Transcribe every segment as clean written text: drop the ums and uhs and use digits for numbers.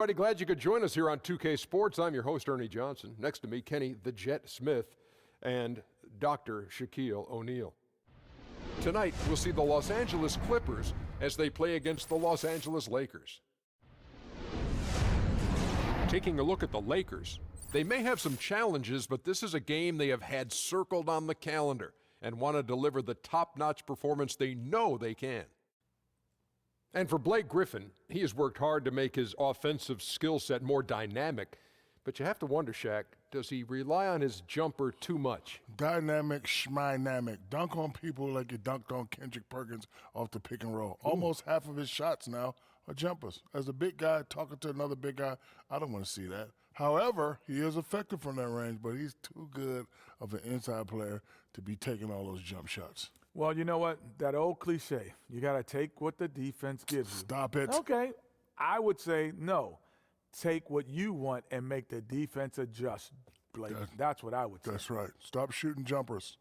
Everybody, glad you could join us here on 2K Sports. I'm your host, Ernie Johnson. Next to me, Kenny the Jet Smith and Dr. Shaquille O'Neal. Tonight, we'll see the Los Angeles Clippers as they play against the Los Angeles Lakers. Taking a look at the Lakers, they may have some challenges, but this is a game they have had circled on the calendar and want to deliver the top-notch performance they know they can. And for Blake Griffin, he has worked hard to make his offensive skill set more dynamic. But you have to wonder, Shaq, does he rely on his jumper too much? Dynamic, schmynamic. Dunk on people like you dunked on Kendrick Perkins off the pick and roll. Ooh. Almost half of his shots now are jumpers. As a big guy talking to another big guy, I don't want to see that. However, he is effective from that range, but he's too good of an inside player to be taking all those jump shots. Well, you know what? That old cliche, you got to take what the defense gives you. Stop it. Okay. I would say no. Take what you want and make the defense adjust, Blake. That's what I would say. That's right. Stop shooting jumpers.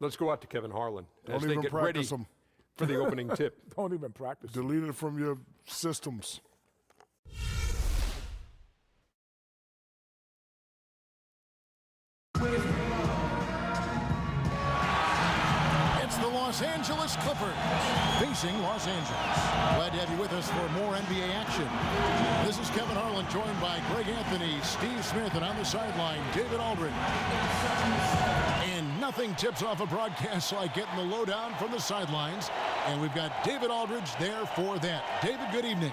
Let's go out to Kevin Harlan as Don't they even get ready practice them. for the opening tip. Don't even practice. Delete it from your systems. It's the Los Angeles Clippers facing Los Angeles. Glad to have you with us for more NBA action. This is Kevin Harlan, joined by Greg Anthony, Steve Smith, and on the sideline, David Aldridge. And nothing tips off a broadcast like getting the lowdown from the sidelines. And we've got David Aldridge there for that. David, good evening.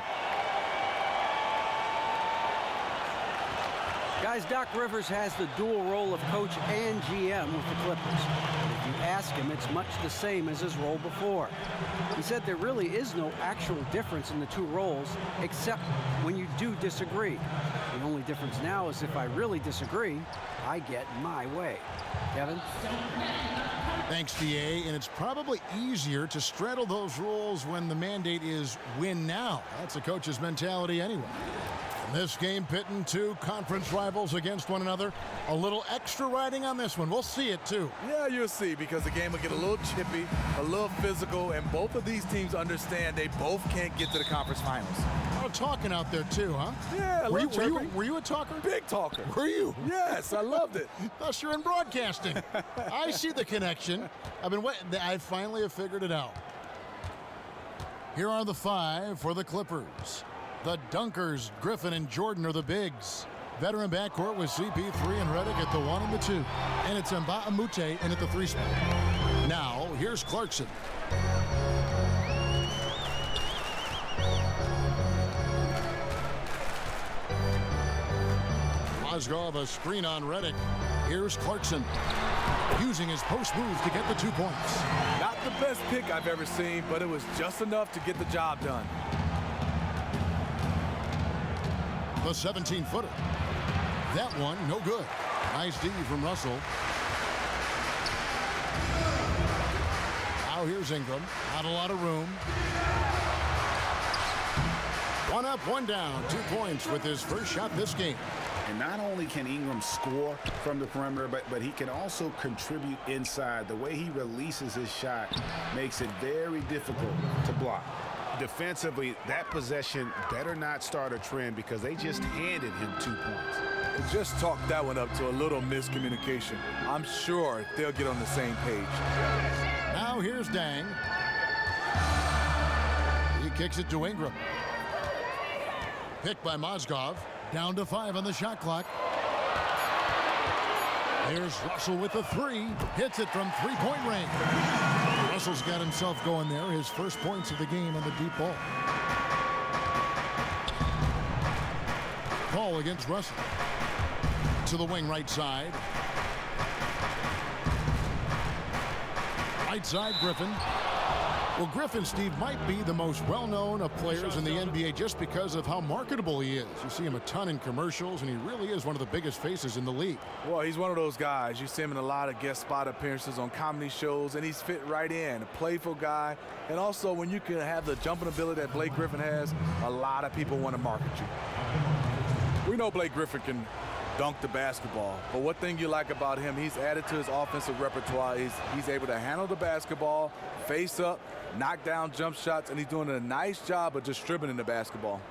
Guys, Doc Rivers has the dual role of coach and GM with the Clippers. But if you ask him, it's much the same as his role before. He said there really is no actual difference in the two roles, except when you do disagree. The only difference now is if I really disagree, I get my way. Kevin? Thanks, DA. And it's probably easier to straddle those roles when the mandate is win now. That's a coach's mentality anyway. This game pitting two conference rivals against one another. A little extra riding on this one. We'll see it, too. Yeah, you'll see, because the game will get a little chippy, a little physical, and both of these teams understand they both can't get to the conference finals. A lot of talking out there, too, huh? Yeah, were you a talker? Big talker. Were you? Yes, I loved it. Thus, you're in broadcasting. I see the connection. I've been waiting. I finally have figured it out. Here are the five for the Clippers. The Dunkers, Griffin and Jordan, are the bigs. Veteran backcourt with CP3 and Redick at the 1 and the 2. And it's Mbah a Moute in at the 3 spot. Now, here's Clarkson. Mozgov, a screen on Redick. Here's Clarkson, using his post moves to get the 2 points. Not the best pick I've ever seen, but it was just enough to get the job done. The 17-footer. That one, no good. Nice D from Russell. Now here's Ingram. Not a lot of room. One up, one down. 2 points with his first shot this game. And not only can Ingram score from the perimeter, but he can also contribute inside. The way he releases his shot makes it very difficult to block. Defensively, that possession better not start a trend because they just handed him 2 points. It just chalked that one up to a little miscommunication. I'm sure they'll get on the same page. Now here's Dang. He kicks it to Ingram. Picked by Mozgov. Down to 5 on the shot clock. Here's Russell with the 3. Hits it from 3-point range. Russell's got himself going there. His first points of the game on the deep ball. Ball against Russell. To the wing right side. Right side, Griffin. Well, Griffin, Steve, might be the most well-known of players in the NBA just because of how marketable he is. You see him a ton in commercials, and he really is one of the biggest faces in the league. Well, he's one of those guys. You see him in a lot of guest spot appearances on comedy shows, and he's fit right in. A playful guy. And also, when you can have the jumping ability that Blake Griffin has, a lot of people want to market you. We know Blake Griffin can dunk the basketball, but one thing you like about him, he's added to his offensive repertoire. He's able to handle the basketball, face up, knock down jump shots, and he's doing a nice job of distributing the basketball.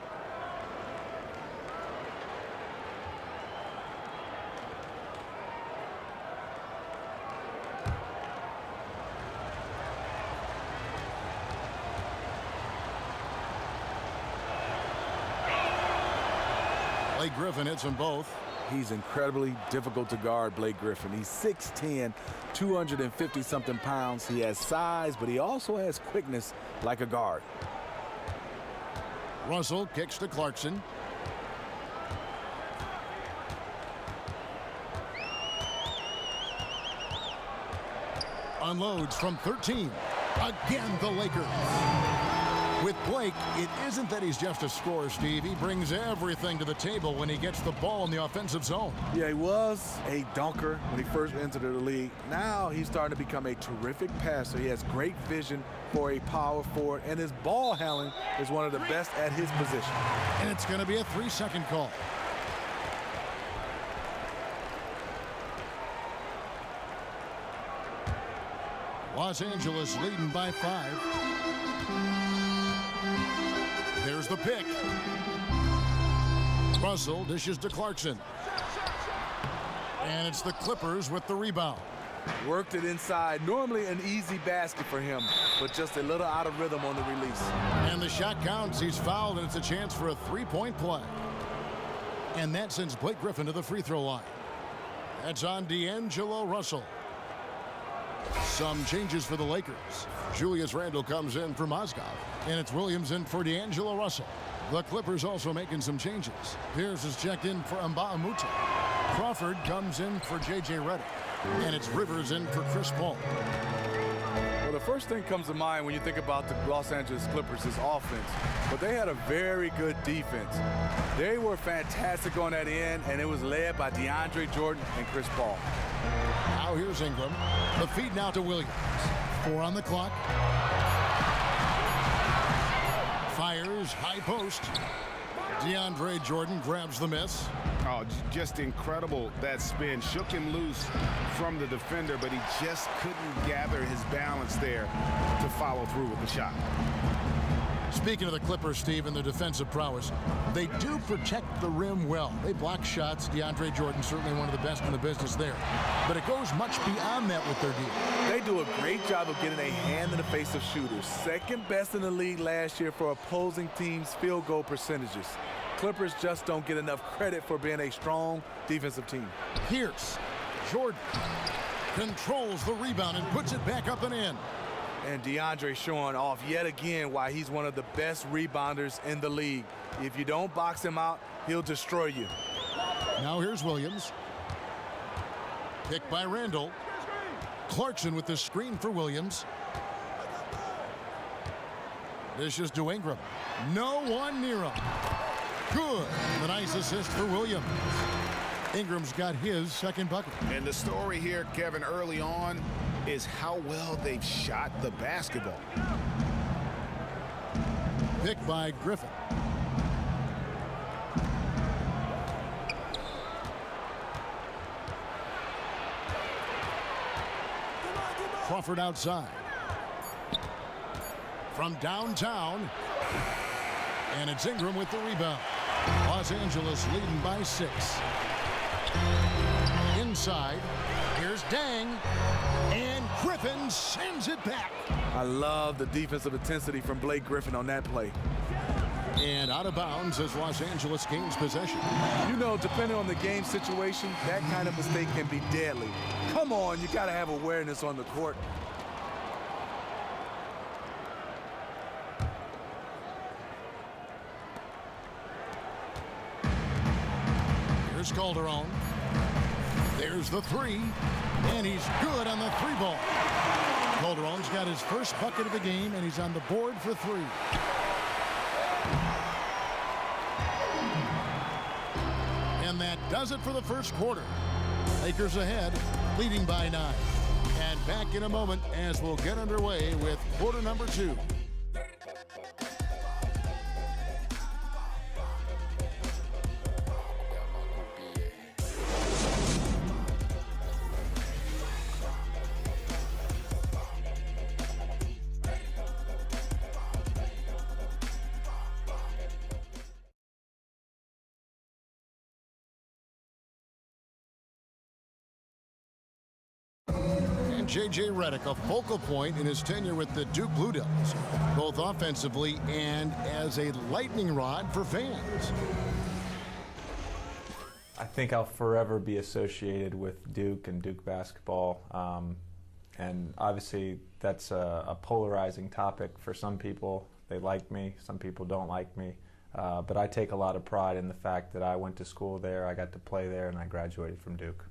Blake Griffin hits them both. He's incredibly difficult to guard, Blake Griffin. He's 6'10", 250-something pounds. He has size, but he also has quickness like a guard. Russell kicks to Clarkson. Unloads from 13. Again, the Lakers. With Blake, it isn't that he's just a scorer, Steve. He brings everything to the table when he gets the ball in the offensive zone. Yeah, he was a dunker when he first entered the league. Now he's starting to become a terrific passer. He has great vision for a power forward, and his ball handling is one of the best at his position. And it's going to be a 3-second call. Los Angeles leading by 5. There's the pick. Russell dishes to Clarkson. And it's the Clippers with the rebound. Worked it inside. Normally an easy basket for him, but just a little out of rhythm on the release. And the shot counts. He's fouled, and it's a chance for a 3-point play. And that sends Blake Griffin to the free throw line. That's on D'Angelo Russell. Some changes for the Lakers. Julius Randle comes in for Mozgov, and it's Williams in for D'Angelo Russell. The Clippers also making some changes. Pierce is checked in for Mbah-a-Moute. Crawford comes in for J.J. Redick, and it's Rivers in for Chris Paul. Well, the first thing comes to mind when you think about the Los Angeles Clippers is offense, but they had a very good defense. They were fantastic on that end, and it was led by DeAndre Jordan and Chris Paul. Now here's Ingram. The feed now to Williams. 4 on the clock. Fires, high post. DeAndre Jordan grabs the miss. Oh, just incredible, that spin. Shook him loose from the defender, but he just couldn't gather his balance there to follow through with the shot. Speaking of the Clippers, Steve, and their defensive prowess, they do protect the rim well. They block shots. DeAndre Jordan certainly one of the best in the business there. But it goes much beyond that with their D. They do a great job of getting a hand in the face of shooters. Second best in the league last year for opposing teams' field goal percentages. Clippers just don't get enough credit for being a strong defensive team. Pierce, Jordan controls the rebound and puts it back up and in. And DeAndre showing off yet again why he's one of the best rebounders in the league. If you don't box him out, he'll destroy you. Now here's Williams. Picked by Randle. Clarkson with the screen for Williams. Dishes to Ingram. No one near him. Good. The nice assist for Williams. Ingram's got his second bucket. And the story here, Kevin, early on is how well they've shot the basketball. Picked by Griffin. Crawford outside. From downtown. And it's Ingram with the rebound. Los Angeles leading by 6. Inside. Here's Dang. And Griffin sends it back. I love the defensive intensity from Blake Griffin on that play. And out of bounds as Los Angeles gains possession. You know, depending on the game situation, that kind of mistake can be deadly. Come on, you got to have awareness on the court. Here's Calderon. There's the 3. And he's good on the 3 ball. Calderon's got his first bucket of the game, and he's on the board for 3. And that does it for the first quarter. Lakers ahead, leading by 9. And back in a moment as we'll get underway with quarter number 2. J.J. Redick, a focal point in his tenure with the Duke Blue Devils, both offensively and as a lightning rod for fans. I think I'll forever be associated with Duke and Duke basketball. And obviously that's a polarizing topic for some people. They like me, some people don't like me. But I take a lot of pride in the fact that I went to school there, I got to play there, and I graduated from Duke.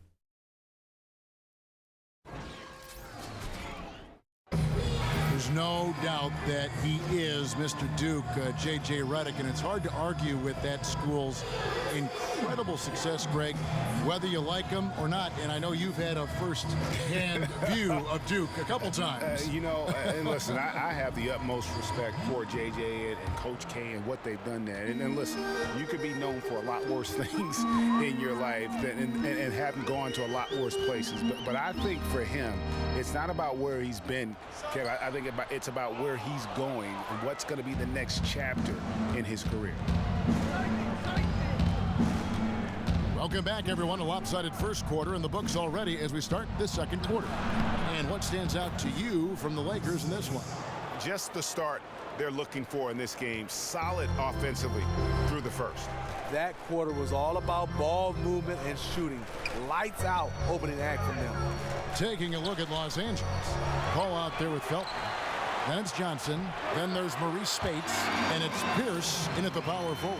There's no doubt that he is Mr. Duke, J.J. Redick, and it's hard to argue with that school's incredible success, Greg, whether you like him or not. And I know you've had a first-hand view of Duke a couple times. You know, and listen, I have the utmost respect for J.J. and Coach K and what they've done there. And listen, you could be known for a lot worse things in your life and haven't gone to a lot worse places. But I think for him, it's not about where he's been, Kevin. I think it's about where he's going and what's going to be the next chapter in his career. Welcome back, everyone. A lopsided first quarter in the books already as we start the second quarter. And what stands out to you from the Lakers in this one? Just the start they're looking for in this game. Solid offensively through the first. That quarter was all about ball movement and shooting. Lights out opening act from them. Taking a look at Los Angeles. Paul out there with Felton. Then it's Johnson. Then there's Maurice Spates. And it's Pierce in at the power forward.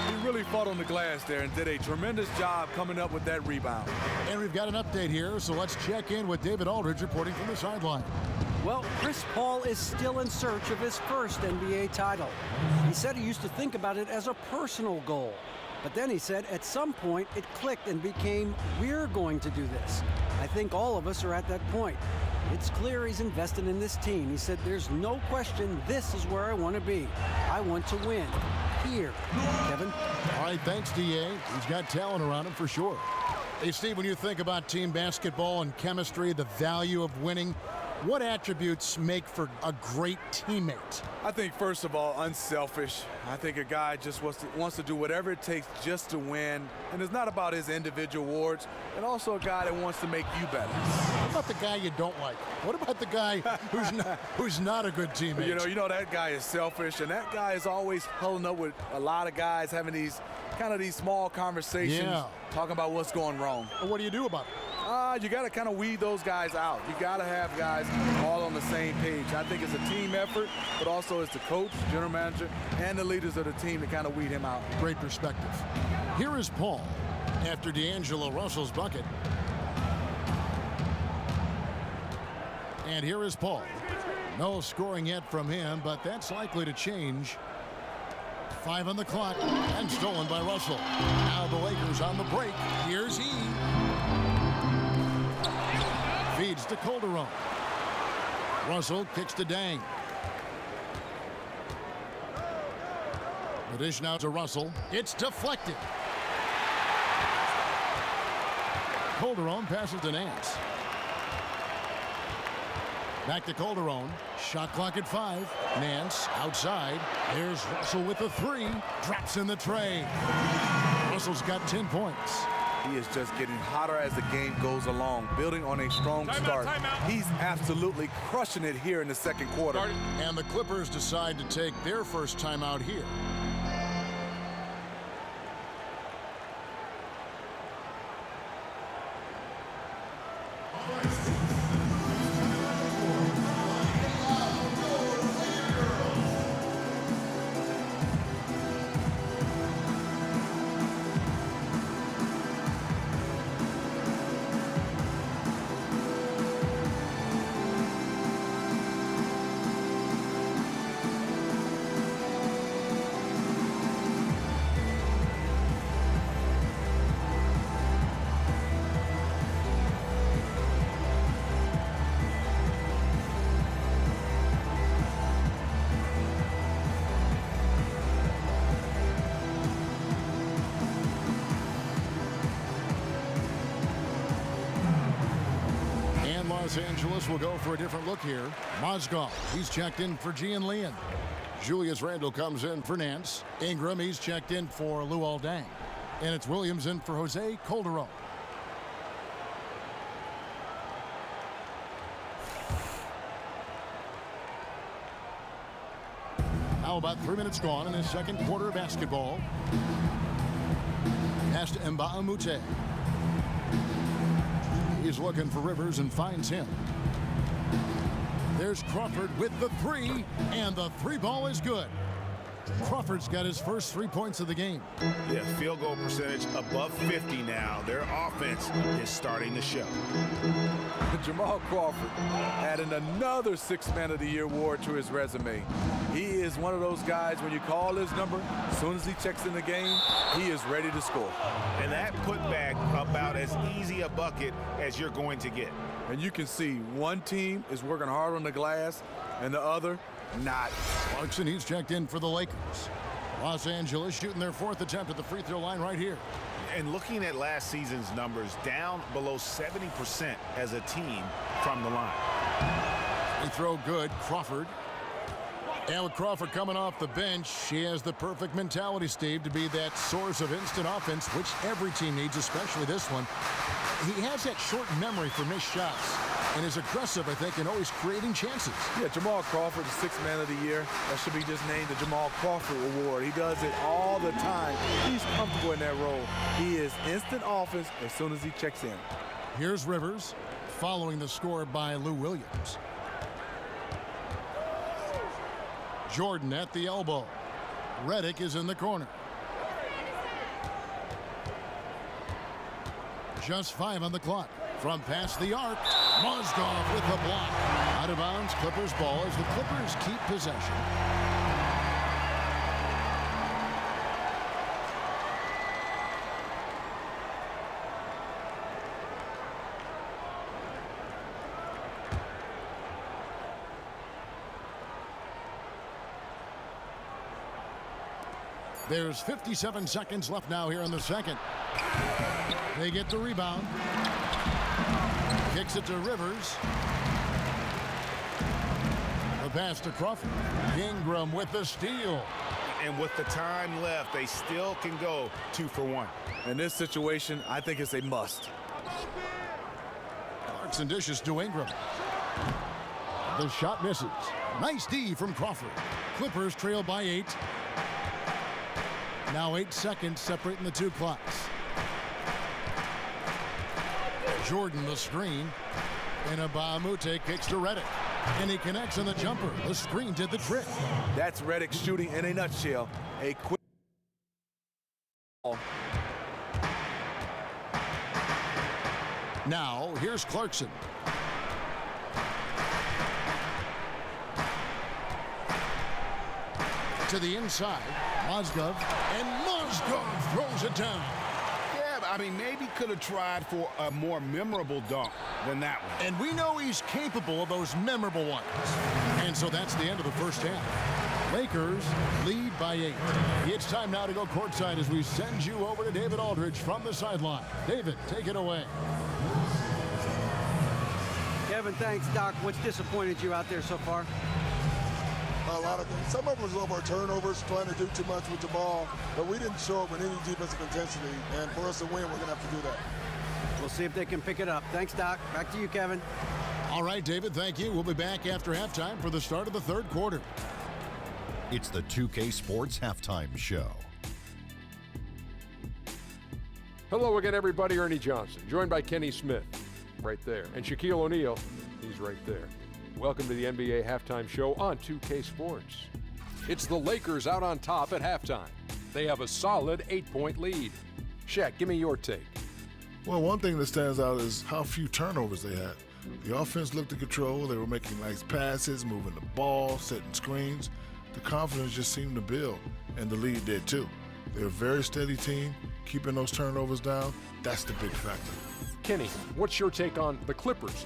He really fought on the glass there and did a tremendous job coming up with that rebound. And we've got an update here, so let's check in with David Aldridge reporting from the sideline. Well, Chris Paul is still in search of his first NBA title. He said he used to think about it as a personal goal. But then he said at some point it clicked and became, we're going to do this. I think all of us are at that point. It's clear he's invested in this team. He said, there's no question this is where I want to be. I want to win. Here, Kevin. All right, thanks, D.A. He's got talent around him for sure. Hey, Steve, when you think about team basketball and chemistry, the value of winning, what attributes make for a great teammate? I think, first of all, unselfish. I think a guy just wants to do whatever it takes just to win. And it's not about his individual awards. And also a guy that wants to make you better. What about the guy you don't like? What about the guy who's not a good teammate? You know that guy is selfish. And that guy is always huddling up with a lot of guys having these small conversations, talking about what's going wrong. And what do you do about it? You got to kind of weed those guys out. You got to have guys all on the same page. I think it's a team effort, but also it's the coach, general manager, and the leaders of the team to kind of weed him out. Great perspective. Here is Paul after D'Angelo Russell's bucket. And here is Paul. No scoring yet from him, but that's likely to change. 5 on the clock and stolen by Russell. Now the Lakers on the break. Here's he. Feeds to Calderon. Russell kicks to Dang. The dish now to Russell. It's deflected. Calderon passes to Nance. Back to Calderon. Shot clock at 5. Nance outside. There's Russell with the 3. Drops in the tray. Russell's got 10 points. He is just getting hotter as the game goes along, building on a strong start. He's absolutely crushing it here in the second quarter. And the Clippers decide to take their first timeout here. Los Angeles will go for a different look here. Mozgov, he's checked in for Gian Leon. Julius Randle comes in for Nance. Ingram, he's checked in for Luol Deng. And it's Williams in for Jose Calderon. Now about 3 minutes gone in the second quarter of basketball. pass to Mbaamute. He's looking for Rivers and finds him. There's Crawford with the three, and the three ball is good. Crawford's got his first 3 points of the game. Yeah, field goal percentage above 50 now. Their offense is starting to show. Jamal Crawford adding another Sixth Man of the Year award to his resume. He is one of those guys, when you call his number, as soon as he checks in the game, he is ready to score. And that putback about as easy a bucket as you're going to get. And you can see one team is working hard on the glass and the other not. Clarkson, he's checked in for the Lakers. Los Angeles shooting their fourth attempt at the free throw line right here. And looking at last season's numbers, down below 70% as a team from the line. Free throw good, Crawford. And with Crawford coming off the bench, he has the perfect mentality, Steve, to be that source of instant offense, which every team needs, especially this one. He has that short memory for missed shots and is aggressive, I think, and always creating chances. Yeah, Jamal Crawford, the Sixth Man of the Year. That should be just named the Jamal Crawford Award. He does it all the time. He's comfortable in that role. He is instant offense as soon as he checks in. Here's Rivers, following the score by Lou Williams. Jordan at the elbow. Redick is in the corner. Just 5 on the clock. From past the arc, Mozgov with the block. Out of bounds, Clippers ball as the Clippers keep possession. There's 57 seconds left now here in the second. They get the rebound. Kicks it to Rivers. The pass to Crawford. Ingram with the steal. And with the time left, they still can go 2 for 1. In this situation, I think it's a must. Clarkson dishes to Ingram. The shot misses. Nice D from Crawford. Clippers trail by 8. Now 8 seconds separating the two clocks. Jordan the screen. And Mbaamute kicks to Redick. And he connects on the jumper. The screen did the trick. That's Redick shooting in a nutshell. A quick ball. Now, here's Clarkson. To the inside. Mozgov. And Mozgov throws it down. Yeah, I mean, maybe could have tried for a more memorable dunk than that one. And we know he's capable of those memorable ones. And so that's the end of the first half. Lakers lead by 8. It's time now to go courtside as we send you over to David Aldridge from the sideline. David, take it away. Kevin, thanks, Doc. What's disappointed you out there so far? A lot of things. Some of it was over turnovers, trying to do too much with the ball, but we didn't show up with any defensive intensity, and for us to win, we're going to have to do that. We'll see if they can pick it up. Thanks, Doc. Back to you, Kevin. All right, David, thank you. We'll be back after halftime for the start of the third quarter. It's the 2K Sports Halftime Show. Hello again, everybody. Ernie Johnson, joined by Kenny Smith, right there, and Shaquille O'Neal, he's right there. Welcome to the NBA Halftime Show on 2K Sports. It's the Lakers out on top at halftime. They have a solid 8-point lead. Shaq, give me your take. Well, one thing that stands out is how few turnovers they had. The offense looked in control. They were making nice passes, moving the ball, setting screens. The confidence just seemed to build, and the lead did too. They're a very steady team, keeping those turnovers down. That's the big factor. Kenny, what's your take on the Clippers?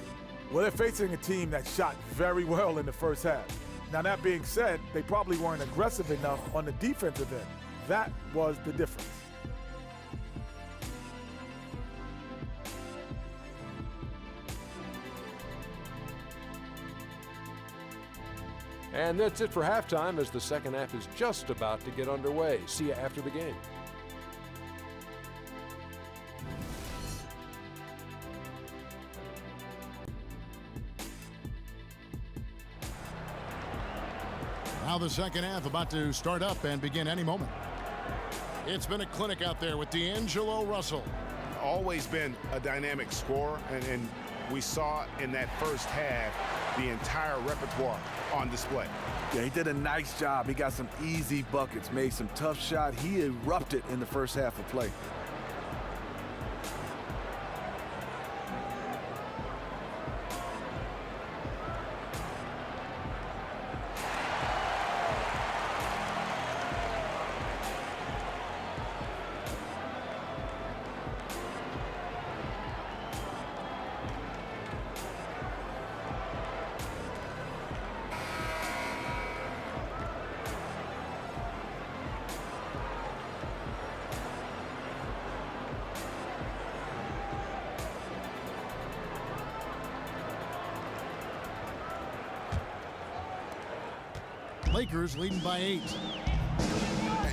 Well, they're facing a team that shot very well in the first half. Now, that being said, they probably weren't aggressive enough on the defensive end. That was the difference. And that's it for halftime as the second half is just about to get underway. See you after the game. Now the second half about to start up and begin any moment. It's been a clinic out there with D'Angelo Russell. Always been a dynamic scorer, and we saw in that first half the entire repertoire on display. Yeah, he did a nice job. He got some easy buckets, made some tough shots. He erupted in the first half of play. Lakers leading by 8.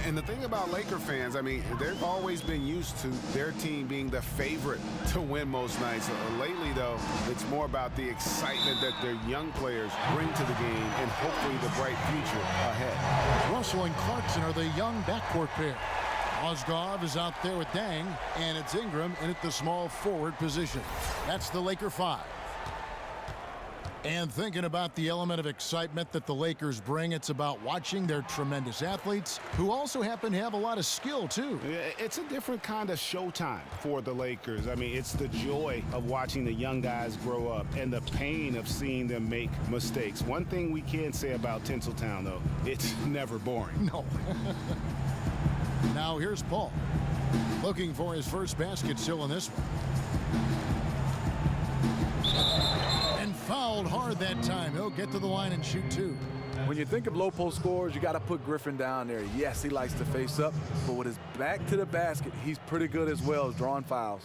And the thing about Laker fans, I mean, they've always been used to their team being the favorite to win most nights. Lately, though, it's more about the excitement that their young players bring to the game and hopefully the bright future ahead. Russell and Clarkson are the young backcourt pair. Mozgov is out there with Dang, and it's Ingram in at the small forward position. That's the Laker 5. And thinking about the element of excitement that the Lakers bring, it's about watching their tremendous athletes who also happen to have a lot of skill, too. It's a different kind of showtime for the Lakers. I mean, it's the joy of watching the young guys grow up and the pain of seeing them make mistakes. One thing we can say about Tinseltown, though, it's never boring. No. Now here's Paul, looking for his first basket still in this one. Fouled hard that time. He'll get to the line and shoot 2. When you think of low post scorers, you got to put Griffin down there. Yes, he likes to face up, but with his back to the basket, he's pretty good as well as drawing fouls.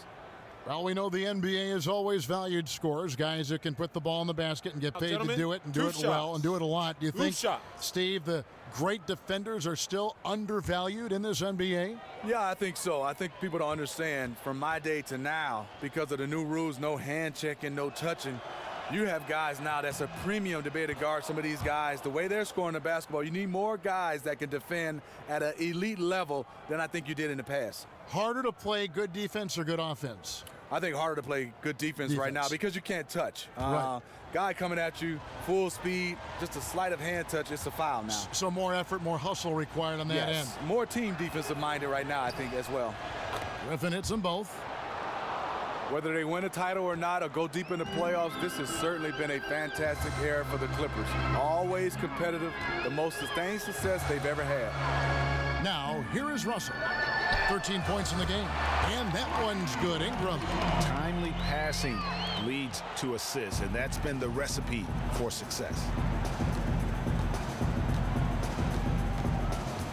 Well, we know the NBA has always valued scorers, guys that can put the ball in the basket and get paid to do it and do it well and do it a lot. Do you think, Steve, the great defenders are still undervalued in this NBA? Yeah, I think so. I think people don't understand from my day to now, because of the new rules, no hand checking, no touching. You have guys now that's a premium to be able to guard some of these guys. The way they're scoring the basketball, you need more guys that can defend at an elite level than I think you did in the past. Harder to play good defense or good offense? I think harder to play good defense right now because you can't touch. Right. Guy coming at you, full speed, just a slight of hand touch, it's a foul now. So more effort, more hustle required on that end. More team defensive minded right now, I think, as well. Griffin hits them both. Whether they win a title or not or go deep in the playoffs, this has certainly been a fantastic era for the Clippers. Always competitive, the most sustained success they've ever had. Now, here is Russell. 13 points in the game. And that one's good. Ingram. Timely passing leads to assists, and that's been the recipe for success.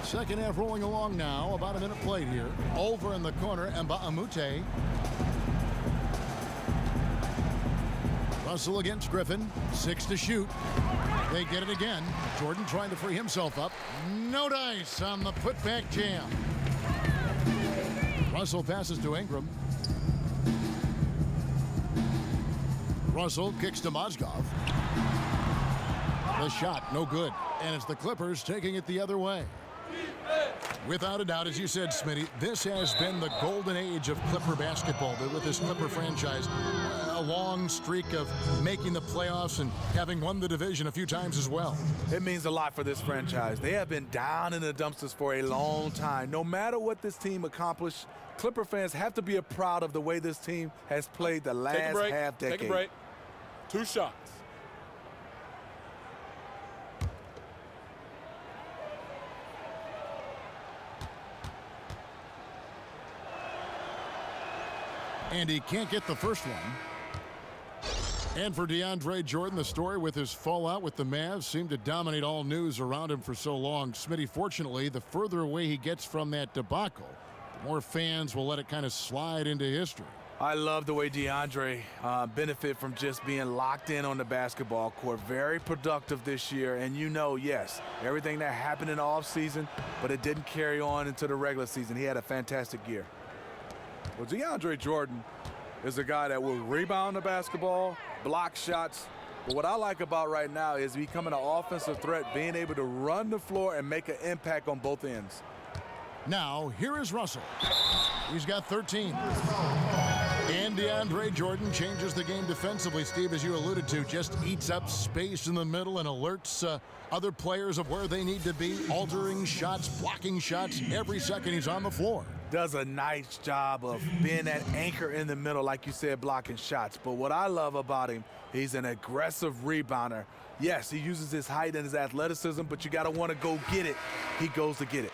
Second half rolling along now. About a minute played here. Over in the corner, Mbamute. Russell against Griffin. 6 to shoot. They get it again. Jordan trying to free himself up. No dice on the putback jam. Russell passes to Ingram. Russell kicks to Mozgov. The shot, no good. And it's the Clippers taking it the other way. Without a doubt, as you said, Smitty, this has been the golden age of Clipper basketball with this Clipper franchise. A long streak of making the playoffs and having won the division a few times as well. It means a lot for this franchise. They have been down in the dumpsters for a long time. No matter what this team accomplished, Clipper fans have to be proud of the way this team has played the last half decade. Take a break. 2 shots. And he can't get the first one. And for DeAndre Jordan, the story with his fallout with the Mavs seemed to dominate all news around him for so long. Smitty, fortunately, the further away he gets from that debacle, the more fans will let it kind of slide into history. I love the way DeAndre benefit from just being locked in on the basketball court. Very productive this year. And you know, yes, everything that happened in the offseason, but it didn't carry on into the regular season. He had a fantastic year. Well, DeAndre Jordan is a guy that will rebound the basketball, block shots. But what I like about right now is becoming an offensive threat, being able to run the floor and make an impact on both ends. Now, here is Russell. He's got 13. And DeAndre Jordan changes the game defensively, Steve, as you alluded to. Just eats up space in the middle and alerts other players of where they need to be, altering shots, blocking shots every second he's on the floor. Does a nice job of being that anchor in the middle, like you said, blocking shots. But what I love about him, he's an aggressive rebounder. Yes, he uses his height and his athleticism, but you got to want to go get it. He goes to get it.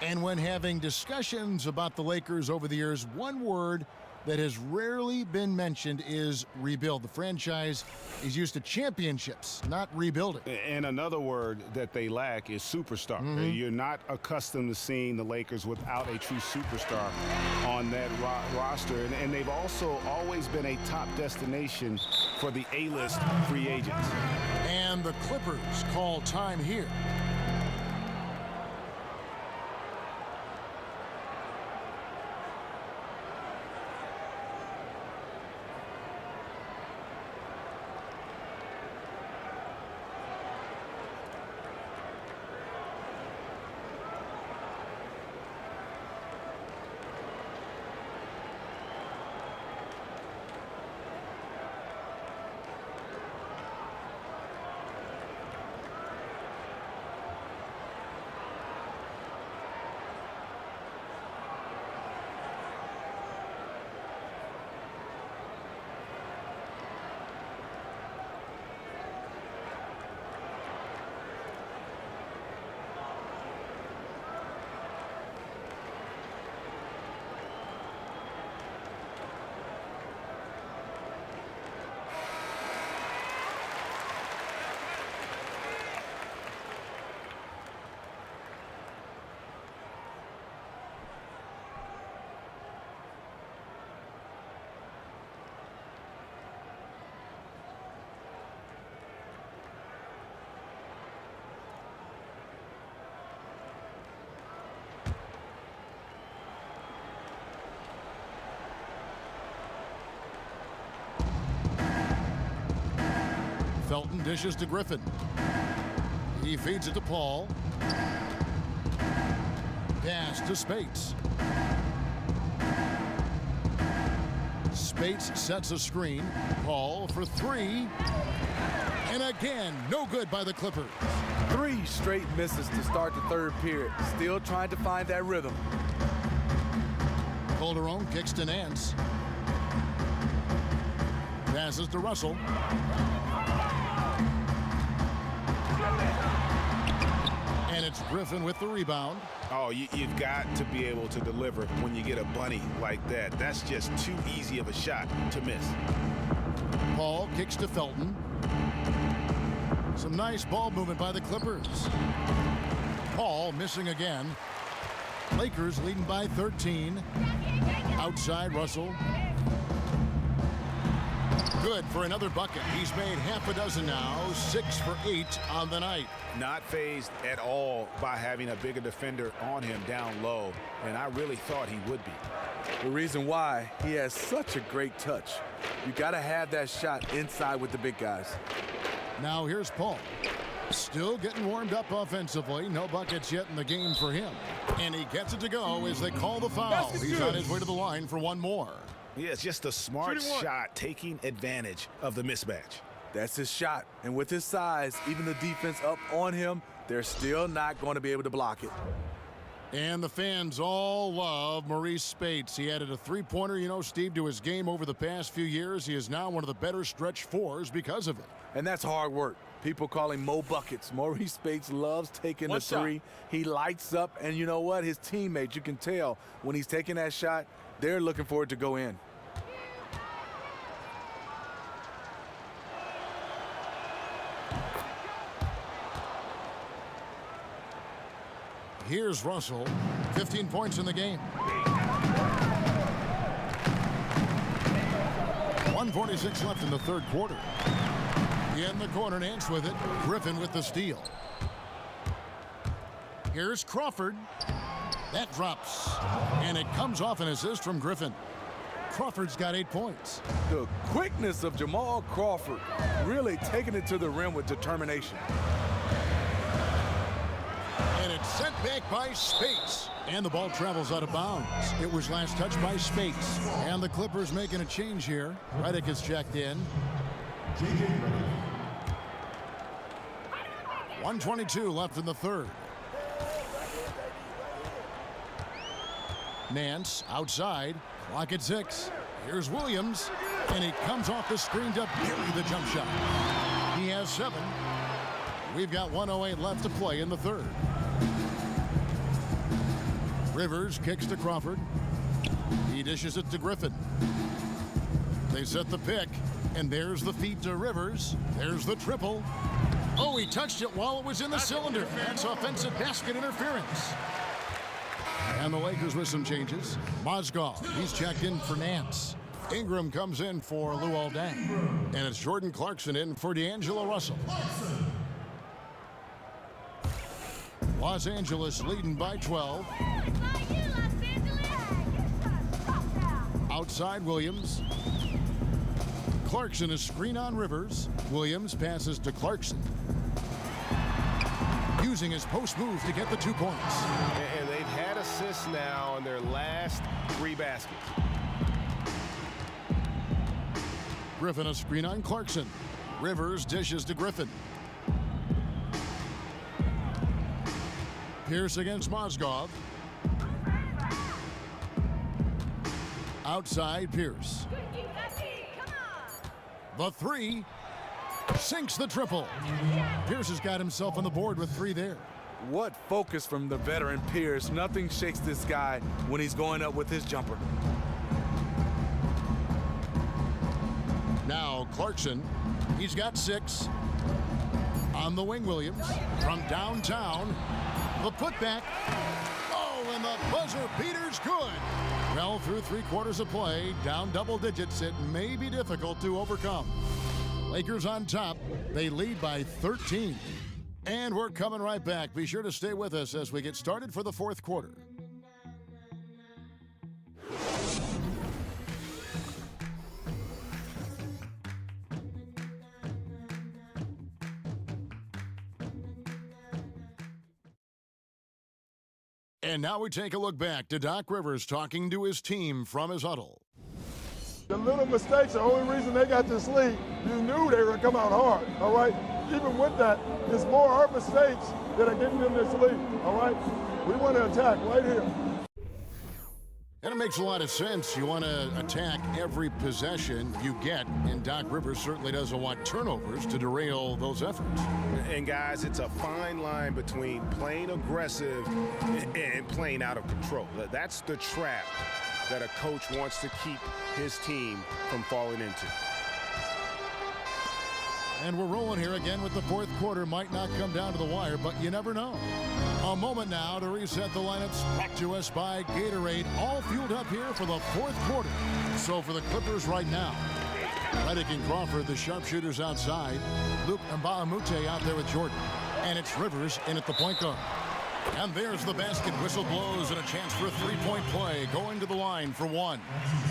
And when having discussions about the Lakers over the years, one word that has rarely been mentioned is rebuild. The franchise is used to championships, not rebuilding. And another word that they lack is superstar. You're not accustomed to seeing the Lakers without a true superstar on that roster. And they've also always been a top destination for the A-list free agents. And the Clippers call time here. Felton dishes to Griffin. He feeds it to Paul. Pass to Spates. Spates sets a screen. Paul for three. And again, no good by the Clippers. 3 straight misses to start the third period. Still trying to find that rhythm. Calderon kicks to Nance. Passes to Russell. And it's Griffin with the rebound. Oh, you've got to be able to deliver when you get a bunny like that. That's just too easy of a shot to miss. Paul kicks to Felton. Some nice ball movement by the Clippers. Paul missing again. Lakers leading by 13. Outside Russell. Good for another bucket. He's made half a dozen now, 6 for 8 on the night. Not fazed at all by having a bigger defender on him down low, and I really thought he would be. The reason why, he has such a great touch. You got to have that shot inside with the big guys. Now here's Paul. Still getting warmed up offensively. No buckets yet in the game for him. And he gets it to go as they call the foul. He's on his way to the line for one more. Yeah, it's just a smart shot, taking advantage of the mismatch. That's his shot. And with his size, even the defense up on him, they're still not going to be able to block it. And the fans all love Maurice Spates. He added a three-pointer, you know, Steve, to his game over the past few years. He is now one of the better stretch fours because of it. And that's hard work. People call him Mo Buckets. Maurice Spates loves taking the three. He lights up, and you know what? His teammates, you can tell when he's taking that shot, they're looking for it to go in. Here's Russell, 15 points in the game. 1:46 left in the third quarter. In the corner, Nance with it. Griffin with the steal. Here's Crawford. That drops. And it comes off an assist from Griffin. Crawford's got 8 points. The quickness of Jamal Crawford, really taking it to the rim with determination. And it's sent back by Spates. And the ball travels out of bounds. It was last touched by Spates. And the Clippers making a change here. Redick is checked in. 1:22 left in the third. Nance outside. Clock at 6. Here's Williams. And he comes off the screen to bury the jump shot. He has 7. We've got 1:08 left to play in the third. Rivers kicks to Crawford. He dishes it to Griffin. They set the pick. And there's the feed to Rivers. There's the triple. Oh, he touched it while it was in the cylinder. That's offensive basket interference. And the Lakers with some changes. Mozgov, he's checked in for Nance. Ingram comes in for Luol Deng. And it's Jordan Clarkson in for D'Angelo Russell. Los Angeles leading by 12. Outside Williams. Clarkson is screen on Rivers. Williams passes to Clarkson. Using his post move to get the 2 points. And they've had assists now on their last 3 baskets. Griffin a screen on Clarkson. Rivers dishes to Griffin. Pierce against Mozgov. Outside Pierce. The 3 sinks the triple. Pierce has got himself on the board with 3 there. What focus from the veteran Pierce. Nothing shakes this guy when he's going up with his jumper. Now Clarkson, he's got 6. On the wing, Williams from downtown. The putback. Oh, and the buzzer beater's good. Well, through 3/4 of play, down double digits, it may be difficult to overcome. Lakers on top. They lead by 13. And we're coming right back. Be sure to stay with us as we get started for the 4th quarter. And now we take a look back to Doc Rivers talking to his team from his huddle. The little mistakes are the only reason they got this lead. You knew they were going to come out hard, all right? Even with that, it's more our mistakes that are getting them this lead, all right? We want to attack right here. And it makes a lot of sense. You want to attack every possession you get, and Doc Rivers certainly doesn't want turnovers to derail those efforts. And guys, it's a fine line between playing aggressive and playing out of control. That's the trap that a coach wants to keep his team from falling into. And we're rolling here again with the 4th quarter. Might not come down to the wire, but you never know. A moment now to reset the lineups. Brought to us by Gatorade. All fueled up here for the 4th quarter. So for the Clippers right now, Redick and Crawford, the sharpshooters outside. Luke Mbamute out there with Jordan. And it's Rivers in at the point guard. And there's the basket. Whistle blows and a chance for a 3-point play. Going to the line for 1.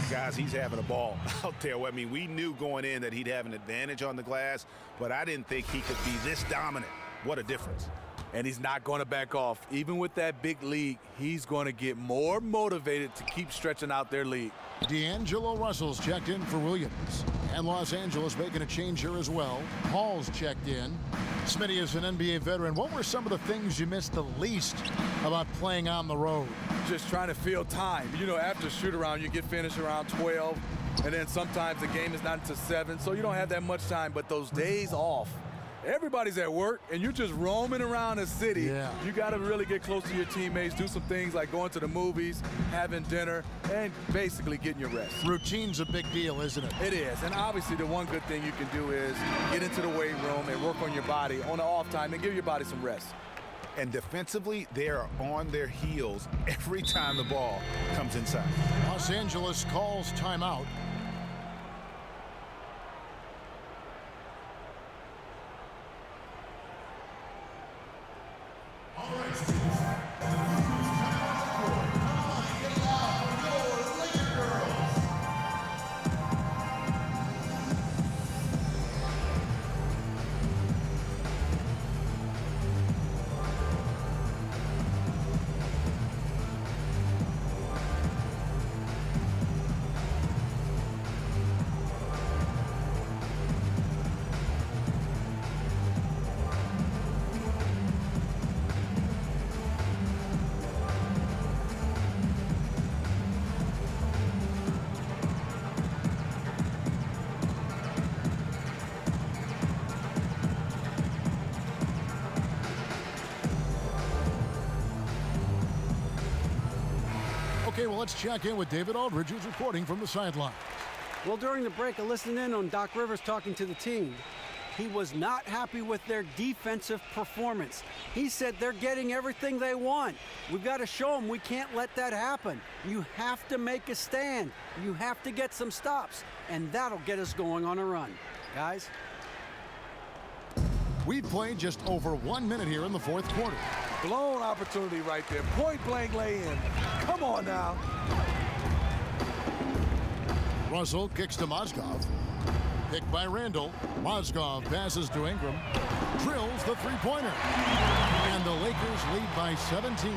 Guys, he's having a ball out there. I mean, we knew going in that he'd have an advantage on the glass, but I didn't think he could be this dominant. What a difference. And he's not going to back off. Even with that big lead, he's going to get more motivated to keep stretching out their lead. D'Angelo Russell's checked in for Williams. And Los Angeles making a change here as well. Hall's checked in. Smitty is an NBA veteran. What were some of the things you missed the least about playing on the road? Just trying to fill time. You know, after shoot around, you get finished around 12. And then sometimes the game is not until 7. So you don't have that much time. But those days off, everybody's at work, and you're just roaming around the city. Yeah. You got to really get close to your teammates, do some things like going to the movies, having dinner, and basically getting your rest. Routine's a big deal, isn't it? It is, and obviously the one good thing you can do is get into the weight room and work on your body on the off time and give your body some rest. And defensively, they are on their heels every time the ball comes inside. Los Angeles calls timeout. let's check in with David Aldridge, who's reporting from the sideline. Well, during the break, I listened in on Doc Rivers talking to the team. He was not happy with their defensive performance. He said they're getting everything they want. We've got to show them we can't let that happen. You have to make a stand. You have to get some stops, and that'll get us going on a run. Guys? We've played just over 1 minute here in the fourth quarter. Blown opportunity right there. Point blank lay in. Come on now. Russell kicks to Mozgov. Picked by Randall. Mozgov passes to Ingram. Drills the three-pointer. And the Lakers lead by 17.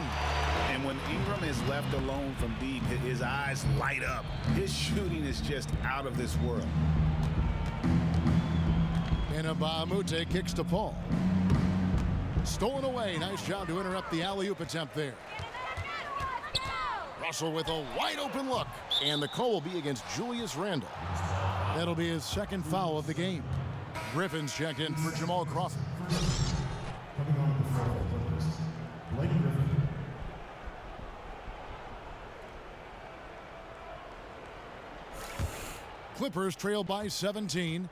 And when Ingram is left alone from deep, his eyes light up. His shooting is just out of this world. Bahamute kicks to Paul. Stolen away. Nice job to interrupt the alley-oop attempt there. Russell with a wide-open look. And the call will be against Julius Randle. That'll be his second foul of the game. Griffin's checked in for Jamal Crawford. Clippers trail by 17.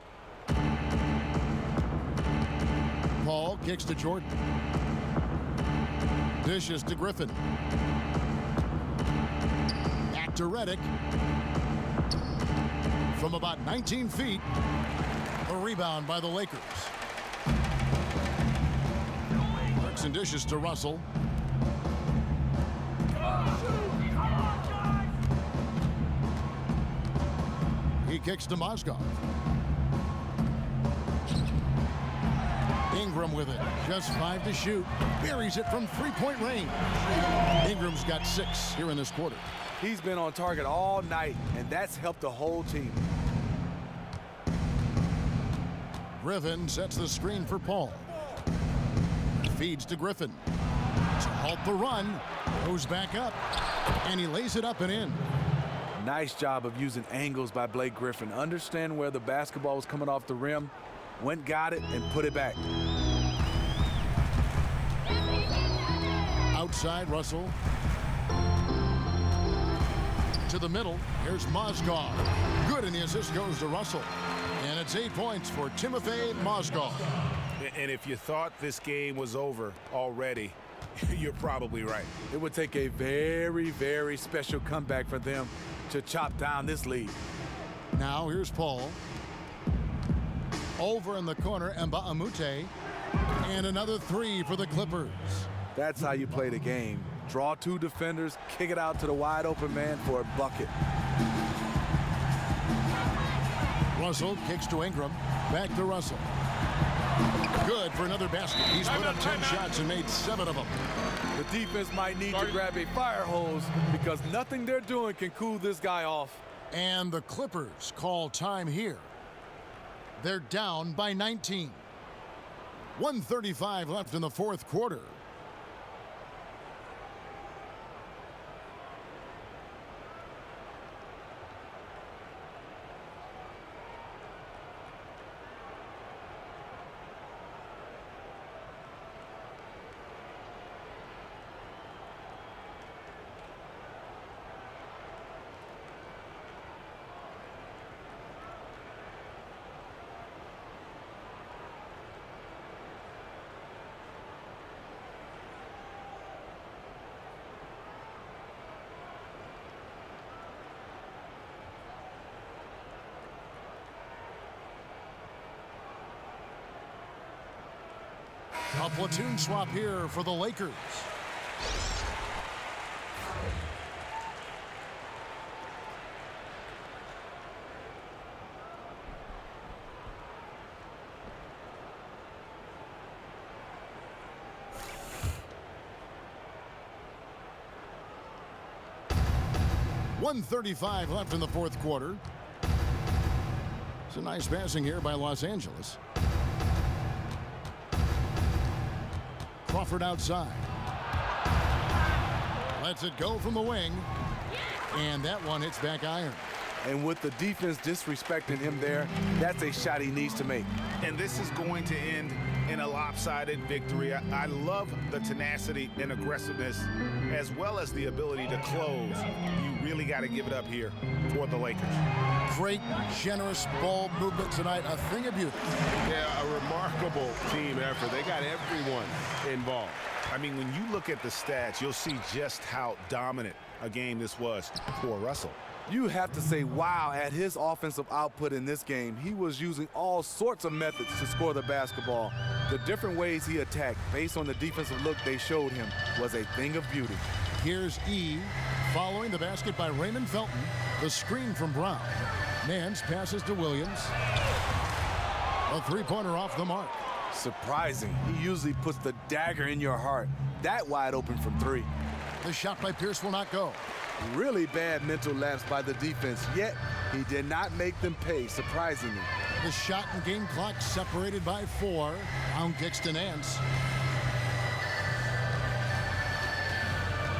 Paul kicks to Jordan. Dishes to Griffin. Back to Redick. From about 19 feet, a rebound by the Lakers. Bricks and dishes to Russell. He kicks to Mozgov. Ingram with it. Just 5 to shoot. Buries it from three-point range. Ingram's got 6 here in this quarter. He's been on target all night, and that's helped the whole team. Griffin sets the screen for Paul. Feeds to Griffin. To halt the run. Goes back up. And he lays it up and in. Nice job of using angles by Blake Griffin. Understand where the basketball was coming off the rim. Went, got it, and put it back. Outside, Russell. To the middle. Here's Mozgov. Good, and the assist goes to Russell. And it's 8 points for Timofey Mozgov. And if you thought this game was over already, you're probably right. It would take a very, very special comeback for them to chop down this lead. Now here's Paul. Over in the corner, Bahamute. And another 3 for the Clippers. That's how you play the game. Draw 2 defenders, kick it out to the wide open man for a bucket. Russell kicks to Ingram. Back to Russell. Good for another basket. He's put up 10 shots and made 7 of them. The defense might need to grab a fire hose because nothing they're doing can cool this guy off. And the Clippers call time here. They're down by 19. 1:35 left in the fourth quarter. A platoon swap here for the Lakers. .135 left in the fourth quarter. It's a nice passing here by Los Angeles. Crawford outside. Lets it go from the wing. And that one hits back iron. And with the defense disrespecting him there, that's a shot he needs to make. And this is going to end in a lopsided victory. I love the tenacity and aggressiveness as well as the ability to close. You really got to give it up here for the Lakers. Great, generous ball movement tonight, a thing of beauty. Yeah, a remarkable team effort. They got everyone involved. I mean, when you look at the stats, you'll see just how dominant a game this was for Russell. You have to say, wow, at his offensive output in this game, he was using all sorts of methods to score the basketball. The different ways he attacked based on the defensive look they showed him was a thing of beauty. Here's E, following the basket by Raymond Felton. The screen from Brown. Nance passes to Williams. A three-pointer off the mark. Surprising. He usually puts the dagger in your heart. That wide open from three. The shot by Pierce will not go. Really bad mental lapse by the defense, yet he did not make them pay, surprisingly. The shot and game clock separated by 4. Brown kicks to Nance.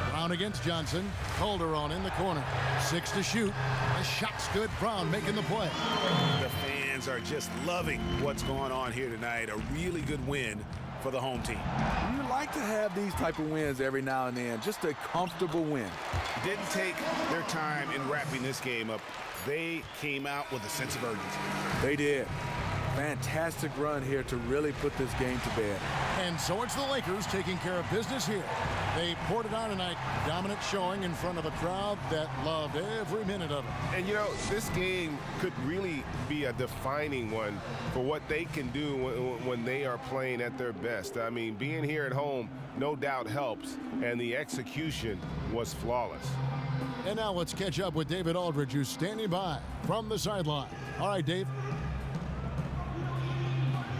Brown against Johnson. Calderon in the corner. 6 to shoot. The shot's good. Brown making the play. The fans are just loving what's going on here tonight. A really good win for the home team. You like to have these type of wins every now and then, just a comfortable win. Didn't take their time in wrapping this game up. They came out with a sense of urgency. They did. Fantastic run here to really put this game to bed. And so it's the Lakers taking care of business here. They poured it on tonight. Dominant showing in front of a crowd that loved every minute of it. And, you know, this game could really be a defining one for what they can do when they are playing at their best. I mean, being here at home no doubt helps, and the execution was flawless. And now let's catch up with David Aldridge, who's standing by from the sideline. All right, Dave.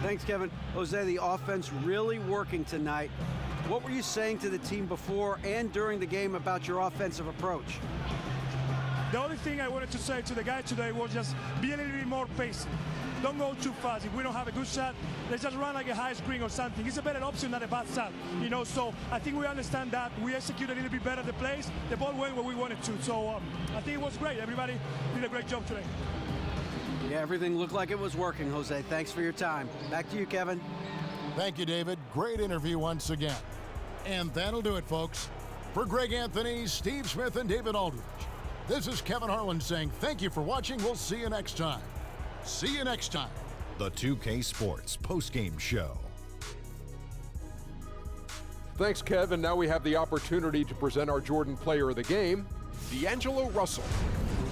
Thanks, Kevin. Jose, the offense really working tonight. What were you saying to the team before and during the game about your offensive approach? The only thing I wanted to say to the guys today was just be a little bit more patient. Don't go too fast. If we don't have a good shot, let's just run like a high screen or something. It's a better option than a bad shot, you know. So I think we understand that. We execute a little bit better the plays. The ball went where we wanted to. So I think it was great. Everybody did a great job today. Yeah, everything looked like it was working, Jose. Thanks for your time. Back to you, Kevin. Thank you, David. Great interview once again. And that'll do it, folks. For Greg Anthony, Steve Smith, and David Aldridge, this is Kevin Harlan saying thank you for watching. We'll see you next time. See you next time. The 2K Sports postgame show. Thanks, Kev. And now we have the opportunity to present our Jordan Player of the Game, D'Angelo Russell.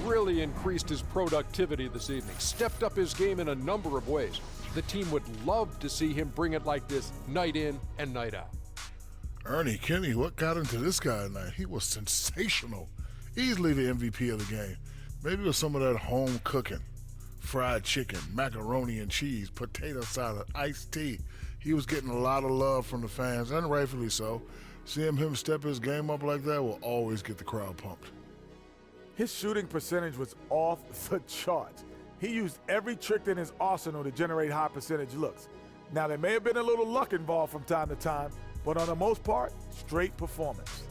Really increased his productivity this evening, stepped up his game in a number of ways. The team would love to see him bring it like this night in and night out. Ernie Kinney, what got into this guy tonight? He was sensational. Easily the MVP of the game. Maybe it was some of that home cooking. Fried chicken, macaroni and cheese, potato salad, iced tea. He was getting a lot of love from the fans, and rightfully so. Seeing him step his game up like that will always get the crowd pumped. His shooting percentage was off the charts. He used every trick in his arsenal to generate high percentage looks. Now, there may have been a little luck involved from time to time, but on the most part, straight performance.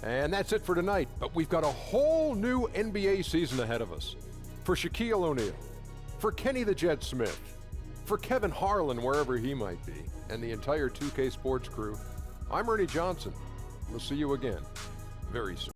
And that's it for tonight, but we've got a whole new NBA season ahead of us. For Shaquille O'Neal, for Kenny the Jet Smith, for Kevin Harlan, wherever he might be, and the entire 2K Sports crew, I'm Ernie Johnson. We'll see you again very soon.